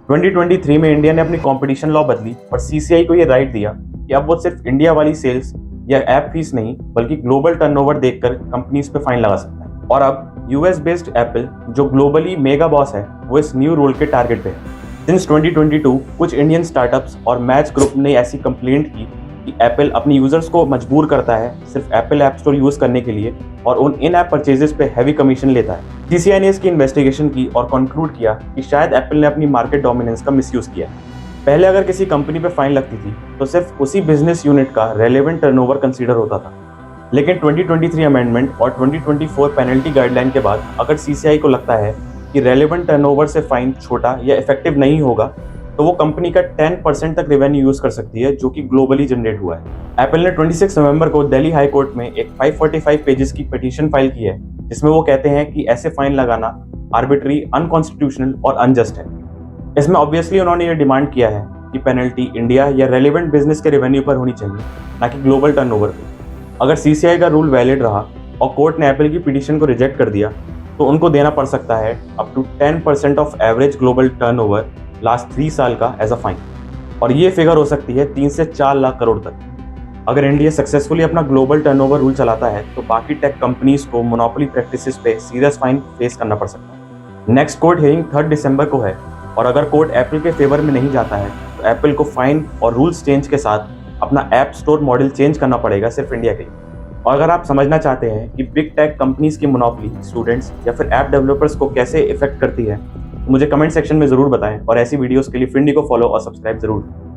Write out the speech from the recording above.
2023 में इंडिया ने अपनी कंपटीशन लॉ बदली और सीसीआई को ये राइट दिया कि अब वो सिर्फ इंडिया वाली सेल्स या ऐप फीस नहीं बल्कि ग्लोबल टर्नओवर देखकर कंपनीज पे फाइन लगा सकता है। और अब यूएस बेस्ड एप्पल जो ग्लोबली मेगा बॉस है वो इस न्यू रूल के टारगेट पे है। सिंस 2022 कुछ इंडियन स्टार्टअप्स और मैच ग्रुप ने ऐसी कंप्लेंट की कि एप्पल अपनी यूजर्स को मजबूर करता है सिर्फ एप्पल ऐप स्टोर यूज करने के लिए और उन इन ऐप परचेजेस पे हैवी कमीशन लेता है। सीसीआई ने इसकी इन्वेस्टिगेशन की और कंक्लूड किया कि शायद एप्पल ने अपनी मार्केट डोमिनेंस का मिसयूज किया। पहले अगर किसी कंपनी पे फाइन लगती थी तो सिर्फ उसी बिजनेस यूनिट का रेलेवेंट टर्नओवर कंसीडर होता था, लेकिन 2023 अमेंडमेंट और 2024 पेनल्टी गाइडलाइन के बाद अगर सीसीआई को लगता है कि रेलेवेंट टर्नओवर से फाइन छोटा या इफेक्टिव नहीं होगा तो वो कंपनी का 10% तक रेवेन्यू यूज कर सकती है जो कि ग्लोबली जनरेट हुआ है। एप्पल ने 26 नवंबर को दिल्ली हाई कोर्ट में एक 545 पेजेस की पिटीशन फाइल की है जिसमें वो कहते हैं कि ऐसे फाइन लगाना आर्बिट्री, अनकॉन्स्टिट्यूशनल और अनजस्ट है। इसमें ऑब्वियसली उन्होंने ये डिमांड किया है कि पेनल्टी इंडिया या रेलेवेंट बिजनेस के रेवेन्यू पर होनी चाहिए, ना कि ग्लोबल टर्नओवर पे। अगर सीसीआई का रूल वैलिड रहा और कोर्ट ने एप्पल की पिटीशन को रिजेक्ट कर दिया तो उनको देना पड़ सकता है up to 10% of average global turnover last 3 साल का एज अ फाइन, और ये फिगर हो सकती है 3 से 4 लाख करोड़ तक। अगर इंडिया सक्सेसफुली अपना ग्लोबल टर्नओवर रूल चलाता है तो बाकी टेक कंपनीज को मोनोपोली प्रैक्टिसेस पे सीरियस फाइन फेस करना पड़ सकता है। नेक्स्ट कोर्ट हियरिंग 3 दिसंबर को है और अगर कोर्ट एप्पल के फेवर में नहीं जाता है तो एप्पल को फाइन और रूल्स चेंज के साथ अपना ऐप स्टोर मॉडल चेंज करना पड़ेगा सिर्फ इंडिया के लिए। और अगर आप समझना चाहते हैं कि बिग टेक कंपनीज की मोनोपोली स्टूडेंट्स या फिर ऐप डेवलपर्स को कैसे इफेक्ट करती है तो मुझे कमेंट सेक्शन में ज़रूर बताएं और ऐसी वीडियोस के लिए फिंडी को फॉलो और सब्सक्राइब जरूर करें।